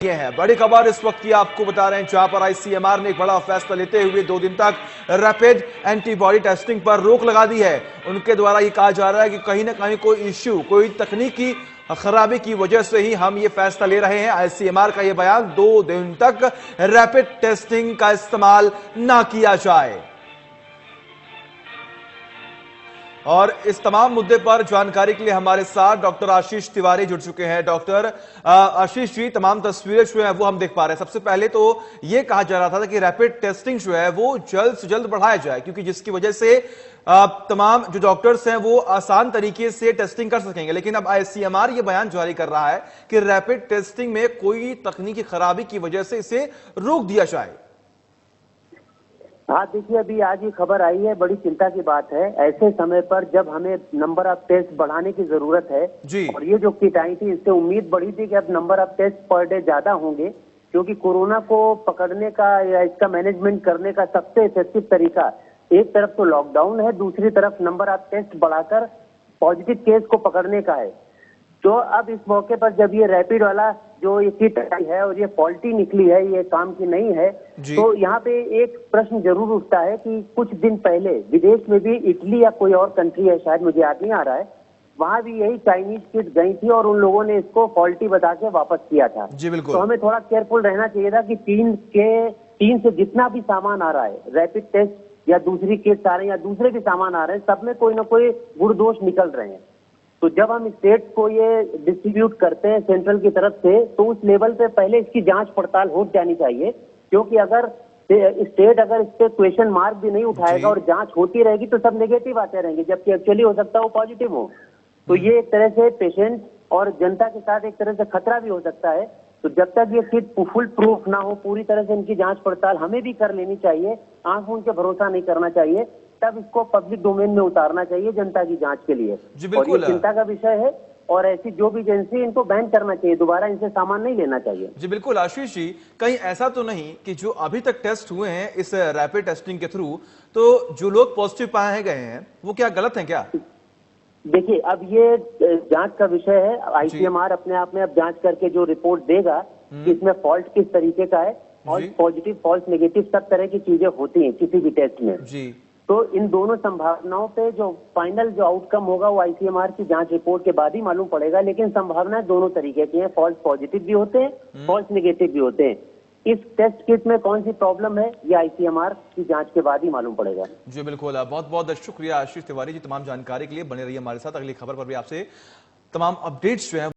ये है बड़ी खबर इस वक्त की आपको बता रहे हैं, जहां पर आईसीएमआर ने एक बड़ा फैसला लेते हुए 2 दिन तक रैपिड एंटीबॉडी टेस्टिंग पर रोक लगा दी है। उनके द्वारा ये कहा जा रहा है कि कहीं ना कहीं कोई इश्यू, कोई तकनीकी खराबी की वजह से ही हम ये फैसला ले रहे हैं। आईसीएमआर का ये बयान 2 दिन तक रैपिड टेस्टिंग का इस्तेमाल ना किया जाए। और इस तमाम मुद्दे पर जानकारी के लिए हमारे साथ डॉक्टर आशीष तिवारी जुड़ चुके हैं। डॉक्टर आशीष जी, तमाम तस्वीरें जो है वो हम देख पा रहे हैं। सबसे पहले तो ये कहा जा रहा था कि रैपिड टेस्टिंग जो है वो जल्द से जल्द बढ़ाया जाए, क्योंकि जिसकी वजह से तमाम जो डॉक्टर्स हैं वो आसान तरीके से टेस्टिंग कर सकेंगे। लेकिन अब आईसीएमआर ये बयान जारी कर रहा है कि रैपिड टेस्टिंग में कोई तकनीकी खराबी की वजह से इसे रोक दिया जाए। हाँ, देखिए, अभी आज ये खबर आई है, बड़ी चिंता की बात है। ऐसे समय पर जब हमें नंबर ऑफ टेस्ट बढ़ाने की जरूरत है जी। और ये जो किट आई थी, इससे उम्मीद बढ़ी थी कि अब number of test per day ज्यादा होंगे, क्योंकि कोरोना को पकड़ने का या इसका मैनेजमेंट करने का सबसे इफेक्टिव तरीका एक तरफ तो लॉकडाउन है, दूसरी तरफ नंबर ऑफ टेस्ट बढ़ाकर पॉजिटिव केस को पकड़ने का है। तो अब इस मौके पर जब ये रैपिड वाला जो ये किट आई है और ये फॉल्टी निकली है, ये काम की नहीं है, तो यहाँ पे एक प्रश्न जरूर उठता है कि कुछ दिन पहले विदेश में भी, इटली या कोई और कंट्री है शायद, मुझे याद नहीं आ रहा है, वहां भी यही चाइनीज किट गई थी और उन लोगों ने इसको फॉल्टी बता के वापस किया था। जी बिल्कुल। तो हमें थोड़ा केयरफुल रहना चाहिए था कि चीन से जितना भी सामान आ रहा है, रैपिड टेस्ट या दूसरी किट्स आ रहे हैं या दूसरे भी सामान आ रहे हैं, सब में कोई ना कोई गुण दोष निकल रहे हैं। तो जब हम स्टेट को ये डिस्ट्रीब्यूट करते हैं सेंट्रल की तरफ से, तो उस लेवल पे पहले इसकी जांच पड़ताल हो जानी चाहिए, क्योंकि अगर स्टेट अगर इस पे क्वेश्चन मार्क भी नहीं उठाएगा और जांच होती रहेगी तो सब नेगेटिव आते रहेंगे, जबकि एक्चुअली हो सकता है वो पॉजिटिव हो। तो ये एक तरह से पेशेंट और जनता के साथ एक तरह से खतरा भी हो सकता है। तो जब तक ये किट फुल प्रूफ ना हो, पूरी तरह से इनकी जांच पड़ताल हमें भी कर लेनी चाहिए, आंख मूंद के भरोसा नहीं करना चाहिए, तब इसको पब्लिक डोमेन में उतारना चाहिए जनता की जांच के लिए। और ये चिंता का विषय है और ऐसी जो भी एजेंसी, इनको बैन करना चाहिए, दोबारा इनसे सामान नहीं लेना चाहिए। जी बिल्कुल। आशीष जी, कहीं ऐसा तो नहीं कि जो अभी तक टेस्ट हुए हैं इस रैपिड टेस्टिंग के थ्रू, तो जो लोग पॉजिटिव पाए गए हैं वो क्या गलत हैं क्या? देखिए, अब ये जांच का विषय है। आईसीएमआर अपने आप में अब जांच करके जो रिपोर्ट देगा कि इसमें फॉल्ट किस तरीके का है, और पॉजिटिव, फॉल्स, नेगेटिव सब तरह की चीजें होती हैं किसी भी टेस्ट में। जी। तो इन दोनों संभावनाओं पे जो फाइनल जो आउटकम होगा वो आईसीएमआर की जांच रिपोर्ट के बाद ही मालूम पड़ेगा। लेकिन संभावनाएं दोनों तरीके की हैं, फॉल्स पॉजिटिव भी होते हैं, फॉल्स नेगेटिव भी होते हैं। इस टेस्ट किट में कौन सी प्रॉब्लम है ये आईसीएमआर की जांच के बाद ही मालूम पड़ेगा। जी बिल्कुल। बहुत बहुत शुक्रिया आशीष तिवारी जी, तमाम जानकारी के लिए। बने रहिए हमारे साथ, अगली खबर पर भी आपसे तमाम अपडेट्स जो है